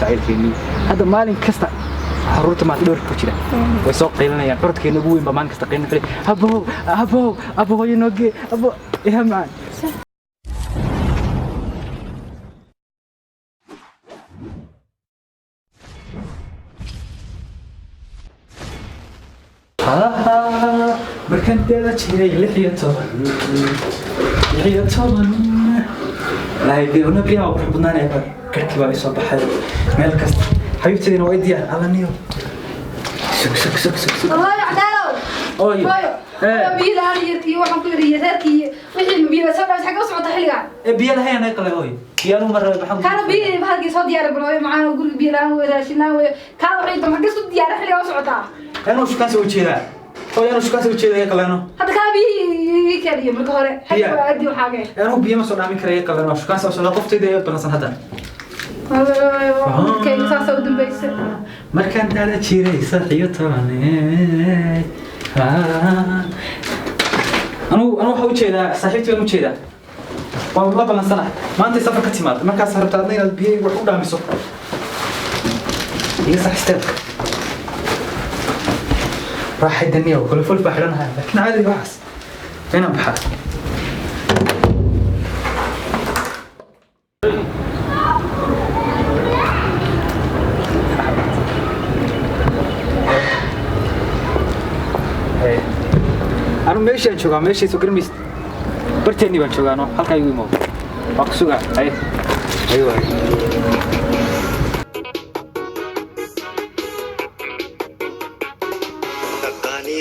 jacaylkeeni hadda maalin kasta حرورته ما تدور كوتشلا ويسوق قيلنا يا عرض كي نقول بمان كستقين في أبو ينوجي أبو إيه معن بركان تلا شيء لحية طبعا لا يبيعون بيعوا ربنا نعبر كركبة يصبح هذا مالك حبيبتي أنا ويدي على نيو سك الله يعداله أوي بيلا يركي وحن كل ريالكي وحين بيلا سبب حاجة وصعد حلقة بيلا هي أنا يقول أوي بيلا مرة بحب كانوا بيلا بهالجي صاد يا رجل معاه وقول بيلا وراشنا كانوا عيد ما قصد يا رحلة وصعدها أنا وش كان سوي كذا أنا وش كان سوي كذا يقول أنا هذا كان بي كذي متهورة حاجة أدي وحاجة أنا هو بيما صار عامل كذا يقول أنا وش كان سوي قفت ده بنصن هذا كي مسافة ودم بيس مركان تالا تشيري صحيتاني أنا حاول كذا صاحبتي وأنا كذا والله بنصنها ما أنت سافر كتيمات مركز هربت عندنا البيئة وحودا مسوق يصح استلك راح الدنيا وكل فل بحرنها لكن عادي بحث فين بحث أنا ماشي أشوفه ماشي سكر ميست برتني بشوفه أنا هل كايو مو أقصوها أيوة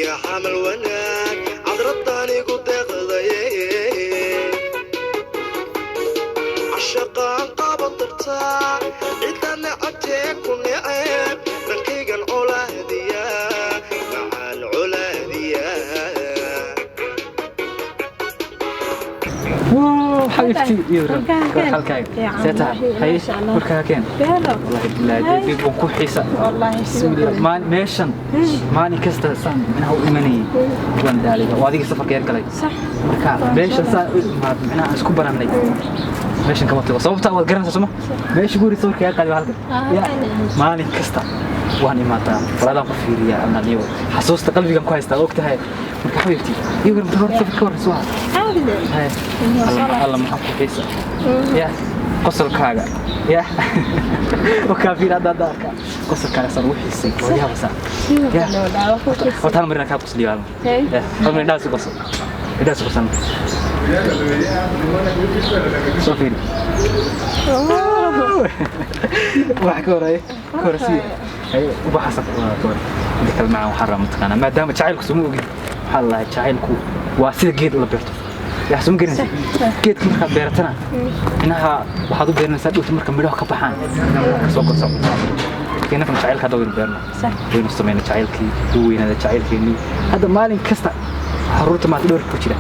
يا حمل وناك عذرتني قد قضيه عشقان قابط ارتاح إذا نعتك ونعيب نقيقا العلادية مع العلادية حبيبتي يورا حلقاي سيتها هاي مركها كان والله لا بيبون كو حيسا والله بسم الله ما ميشن ماني كستا سان منها إيماني وان دالي واديك سفر كير كلاي صح مركها ميشن سان ما منها اسكو براناي ميشن كما تبغى صوبتها والقرن سمع ميش يقولي صور كير كلاي هالك يا ماني كستا واني ما تا ولا قفيريا انا اليوم حسوست قلبي كان كويس تا وقتها مركها حبيبتي يورا مدور سفر كور سوا هاي الله محفظ كيسة يا قصر كاغا يا وكافير هذا دارك قصر كاغا صار وحي السيك وياها بسا يا وتعال مرنا كاب قصر ليوالم يا مرنا داسي قصر داسي قصر صوفيني وحكورة كورسية هي وبحسب كورة ذيك المعنى محرم متقنا ما دام شعيلك سموه الله شعيلك واسيد جيد ولا بيرتو يا حسون جرنسي كيد كم خبرتنا إنها وحضو بيرنا سادو تمر كم ملوه كبحان سوق سوق كنا كم شعيل كدوير بيرنا وين استمعنا شعيل كي وين هذا شعيل كيني هذا مالين كستا حرورته ما تدور كوتشلا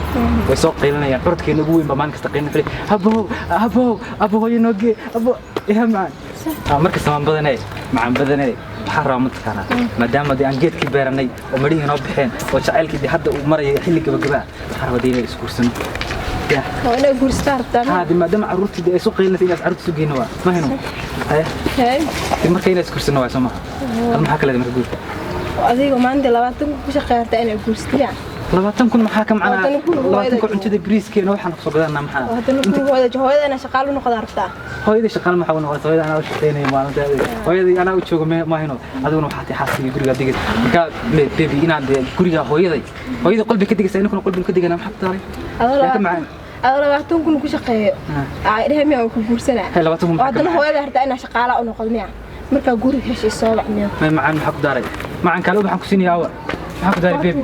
ويسوق قيلنا يا عرض كي نقول بمان كستقين في أبو ينوجي أبو إيه معن مركز سمان بدني مع بدني حرام متكانا ما دام دي أن جيت كبيرني ومريه نوبحين وشعيل كدي حد ومرة يحل كبجبا حرام ديني إسكورسن يا وأنا جورستار تمام هذا ما دام عروتي دي سوق قيلنا في ناس عروت سوقين هو ما هنا هاي المرة كينا إسكورسن هو سما المحاكة لازم تقول وأذيك ما عندي لواتن وش خيرت أنا جورستيان لواتن كن محاكم على لواتن كن عند بريس كي نوحنا في صقرنا محا أنت هو جهود أنا شغال ونقدر أرتاح هو إذا شغال محا ونقدر هو أنا وشتيني ما أنا هو إذا أنا وشوق ما هنا هذا ونو حتى حاسي يقول قد يقول كا بيبي إنا عند كوريا هو إذا قلبي كده سأني كنا قلبي كده أنا محتاري لكن معنا لواتن كن كوش خير عيرهم يا كبر سنة لواتن وعندنا هو إذا أرتاح أنا شغالة ونقدر نعم مركا جوري هش الصواب عنيا ما معنا حق داري معنا كلو بحق سيني هوا حق داري بيبي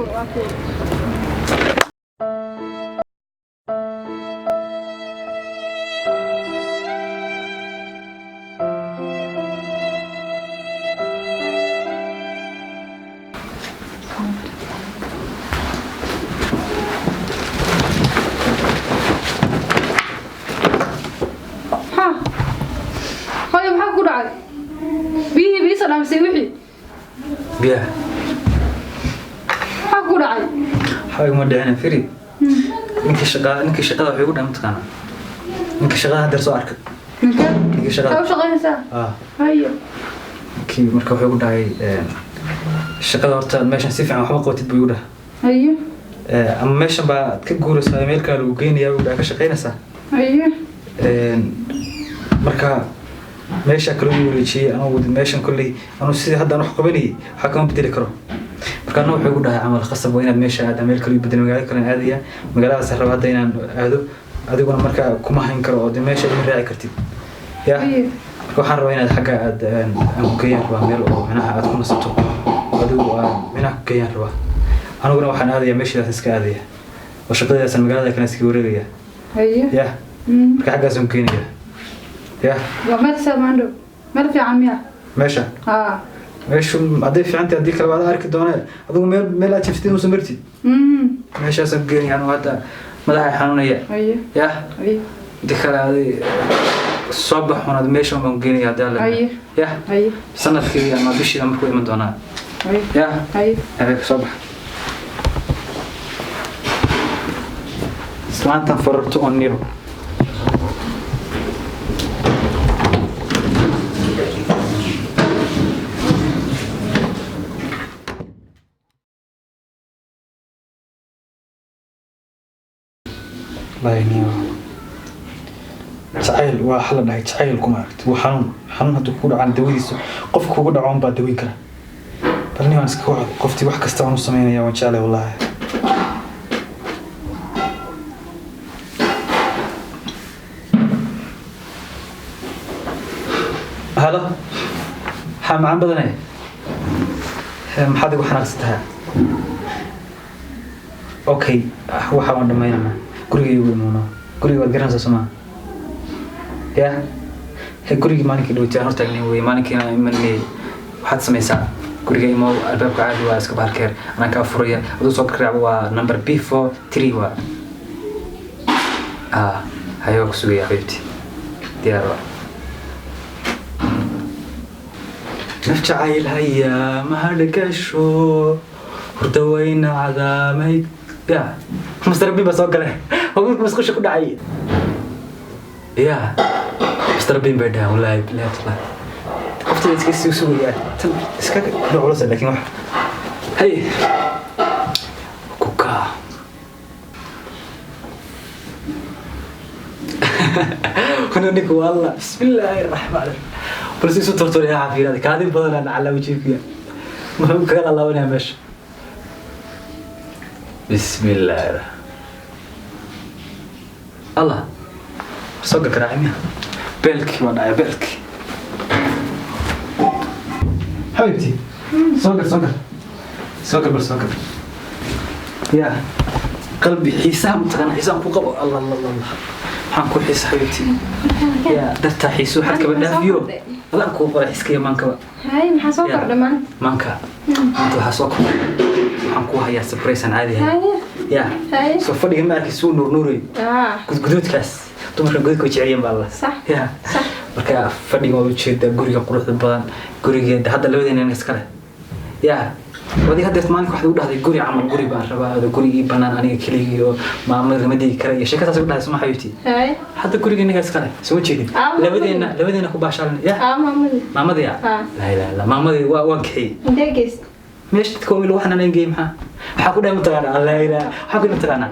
أنا مسوي بيا أقول عاي حاجة مودعنا فري إنك شغال وحيقول أنا متقنا إنك شغال درس أركض إنك شغال أو شغال ساعة آه هيا markii marka wuxuu igu dhahay shaqada horta meeshan si fiican waxba qabatid buu igu dhahay haye ama meeshan baa ka guuraysaa meel kale lagu geynayaa buu dhahay ka shaqaynaysaa haye marka meesha kale uu wareejiyay anigu meeshan kulley anu sidii hadda aan wax qabanayay waxa kama bedeli karo marka anu wuxuu igu dhahay camal qasab waa inaad meesha aad meel kale bedel magaalo kale aadaya magaaladaas raba hadda inaan aado adiguna marka kuma hayn karo oo meesha ma raaci kartid ya waxaan rabaa inaad xagga aad aan ku geeyaan rabaa meel oo manaha aad ku nasato adigu aan manaha ku geeyaan rabaa aniguna waxaan aadayaa meeshaas iska aadaya oo shaqadaas magaalada kale iska wareegaya haye ya marka xaggaas aan keenaya ya وما تسمعنا ما في عمياء meesha meeshu haday fiicantay hadii kale waad arki doonaa adigu meel aad jiftiin u samirtid meeshaas aan geeyay anu hadda madaxa xanuunaya ya dikalaadi soo baxoonad meesha aan geeyay hadda la ya sanadkii ama bishii markuu iman doonaa ya soo bax islaantan farabto on niro laayniyo jacayl waa xal dhahay jacayl kuma aragti waa xanuun haduu ku dhacaan dawadiisa qofka ugu dhacoon baa daweyn kara balni waan iska wacay qoftii wax kasta aan u sameynaya waan jeclay wallahi halo macaan badanay maxaad igu xanaaqsantahay okay waxa waan dhamaynaa guriga igu imaano guriga waad garanaysaa Soomaa ya guriga maalinkii dhawtaan horta inay way maalinkii aan imanay waxaad samaysaa guriga imoo albaabka caadi waa iska baarkeer anaa ka furaya adoo soo qaraac waa number B43 waa hayo ku sugaya xaybti diyaar waa nafjacayl haya mahadgasho hurdawayna cadaamayd ya Mr. Bean soo galay هو مسخش كل عيد يا مستر بين بعدها والله لا تطلع قفتي تكسي وسوي يا اسكك نعرس لكن واحد هي كوكا كنا نقول والله بسم الله الرحمن الرحيم بس يسوي ترتور يا عافية هذه كادي بدل أنا على وجهك يا مهم كان الله ونعم ماشي بسم الله الرحمن الله صدق كرامي بالك وانا بالك حبيبتي صدق بس يا قلبي حسام تغنى حسام فوق الله الله الله حنكو حس حبيبتي يا درت حيسو حد كبدها فيو لا كو قرا حسكيه مانكا هاي ما حسوق دمان مانكا انت حسوق حنكو هيا سبريسن عادي يا سو فدي ما كيسو نوري gudgududkaas dumarka gudku jeceyeen baa Allah صح ya صح marka fadhiga oo jeeda guriga quruxda badan gurigeeda hadda labadeena iska leh ya wadi hadda maalinka waxa uu dhahday guri camal guri baan rabaa gurigii banaan aniga kaliya oo maamada madii kale iyo sheekadaas u dhahay Soomaaliyeed هاي hadda guriga inaga iska leh soo jeedin labadeena ku baashaalan ya maamada ya la maamada waa kixi deegis meeshii dadka oo waxaan aan geeyay waxa ku dhahay mutaqaana Allah ilaa waxa ku mutaqaana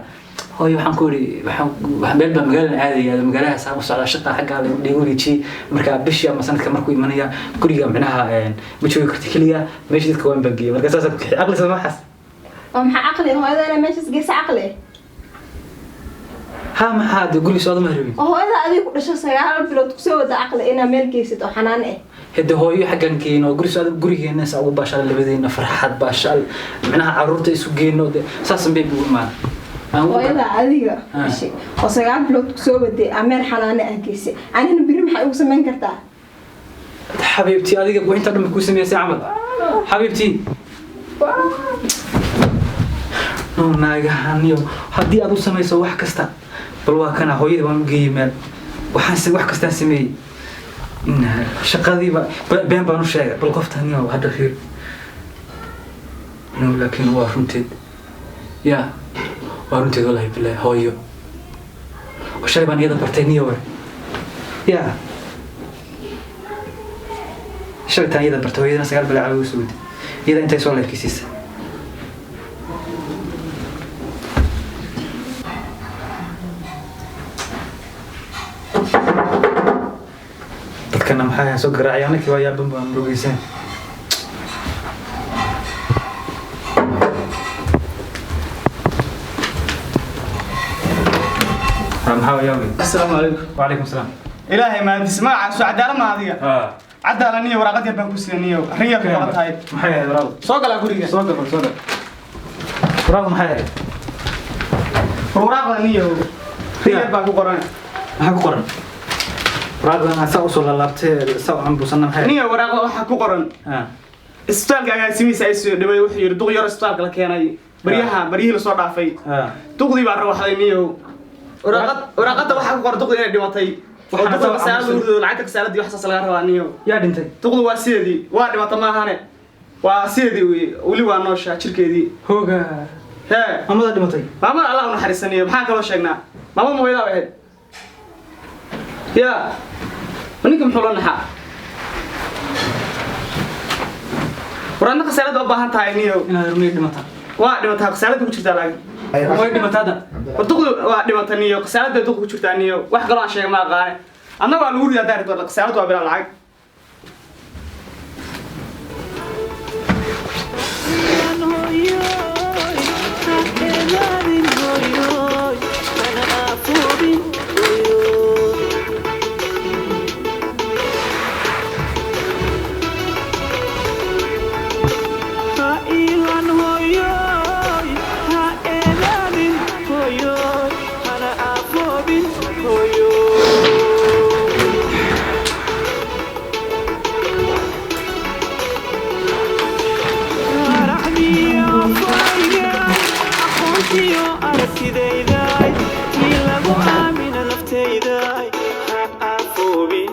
هاي waxaan ku iri waxaan meel baa magaalada aadaya magaalada saaw socda shaqada xagga la dhigoorici marka bishii ama sanadka markuu imanaya guriga macnaha ma joogi karti kaliya meeshii dadka waan bangiyo marka saas aqli sama xas oo maxaa aqli hooyada meeshas gees aqli ha ma haad guri soo ma rabin oo hooyada adiga ku dhashay 9 bilood ku soo wada aqli ina meel geesid oo xanaan ah hada hooyo xaggan keeno guri soo gurigeena saa ugu baashal labadeena farxad baashal macnaha caruurta isu geeno saas bay ugu imaan hooyada adiga oo 9 bilood ku soo waday ameen xanaane ah geesay anina biri maxay ugu sameyn kartaa حبيبتي adiga ku inta dhan ku sameeyay amal حبيبتي naagaaniyo hadii aad u sameeyso wax kasta bal waa kana hooyada waan u geeyay meel waxaan wax kasta sameeyay in shaqadii been baan u sheegay bal qoftaniyo hadda fiir no laakiin waa runtii ya waa runtii wallahi billahi hooyo وشاي بان يدا برتينيو يا شغلتان يدا برتويدنا سقال بلا عاوي سود يدا انت سو لكيسيس dadkana maxay soo garaacayaan kii waa yaabban baan rogaysan maxaa yaabay السلام عليكم وعليكم السلام إلهي ما تسمع سو عدالة ما هذه عدالة نية ورقة يبان كوسينية ريا في قرط هاي maxay yahay waraaq سوق لا قرية soo gal waraaq maxay yahay ورقة نية ريا يبان كقران maxaa ku qoran waraaqdan asaa u soo laabtay saa aan buusanna maxay نية ورقة waxa ku qoran isbitaalka ayaa simiisa ay soo dhaway wuxuu yiri duq yar isbitaalka la keenay bariyihii la soo dhaafay duqdii baa rawaxday niyo ورقة waxa ku qoran duqdii inay dhimatay waxana soo kasaaladu lacagta kasaaladii wax laga rabaa niyo yaa dhintay duqdu waa sideedii waa dhimatay ma ahane waa sideedii wali waa noosha jirkeedii hooga mamada dhimatay maamada Allah u naxariisaniyo maxaan kaloo sheegnaa maamada mooyada ahayd يا منكم حلون حا ورانا قسالة وباهن تاينيو ina rumay dhimata waa dhimataa qasaalada ku jirtaa laag way dhimatada duqdu waa dhimataniyo qasaalada duqdu ku jirtaaniyo wax kale aan sheegay ma aqaan annaga waa lagu riyaa daarto qasaalada waa bila lacag aragtidayday tii lagu aamina naftayday ha afoobin